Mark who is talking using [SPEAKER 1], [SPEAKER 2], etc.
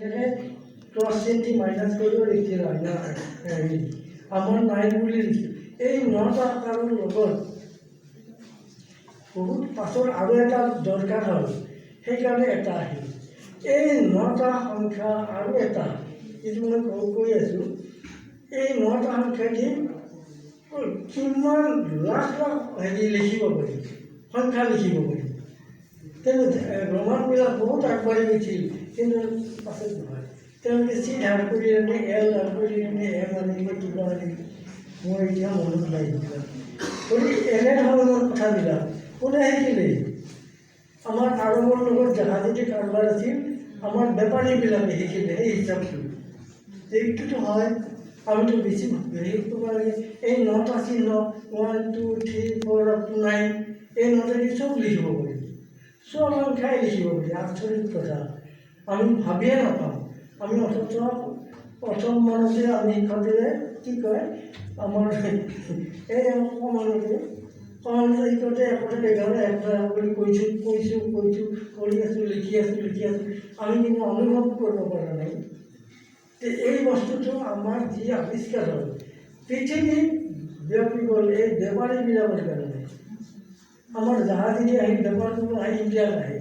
[SPEAKER 1] Cross চিনটি minus কৰিব লিখি হেৰি আমাৰ নাই বুলি লিখিছোঁ। এই 9টা আকাৰৰ লগত বহুত পাছৰ আৰু এটা দৰকাৰ হ'ল, সেইকাৰণে এটা আহিল। এই 9টা সংখ্যা আৰু এটা যিটো মই কৈ আছোঁ, এই 9টা সংখ্যা দি কিমান লাখ লাখ হেৰি লিখিব পাৰি, সংখ্যা লিখিব পাৰি। কিন্তু ৰোমানবিলাক বহুত আগবাঢ়ি গৈছিল, কিন্তু পাছত নহয়। তেওঁলোকে চি ধাৰ কৰি আনে, এল ধাৰ কৰি আনে, এম আনিলে, কিবা আনিলে, মোৰ এতিয়া মনত নাই। গতিকে এনেধৰণৰ কথাবিলাক কোনে শিকিলে? আমাৰ আৰবৰ লগত জাহাজী কাৰবাৰ আছিল, আমাৰ বেপাৰীবিলাকে শিকিলে সেই হিচাপটো। এইটোতো হয়, আমিতো বেছি হেৰি কৰিব লাগে। এই 9টা চিহ্ন 1 2 3 4 up to 9 এই 9টাদি চব লিখিব পাৰি, চব সংখ্যাই লিখিব পাৰি। আচৰিত কথা, আমি ভাবিয়ে নাপাওঁ। আমি অথচ প্ৰথম মানতে আমি শিক্ষাটোৱে কি কয়, আমাৰ এই অকণমানতে শিক্ষতে একোটা 11 11 বুলি কৈছোঁ কৰি আছোঁ, লিখি আছোঁ। আমি কিন্তু অনুভৱ কৰিব পৰা নাই। এই বস্তুটো আমাৰ যি আৱিষ্কাৰ হ'ল, পৃথিৱীত বিয়পি গ'ল এই বেপাৰীবিলাকৰ কাৰণে। আমাৰ জাহাজেদি আহি বেপাৰ কৰিব আহি ইণ্ডিয়াত আহে,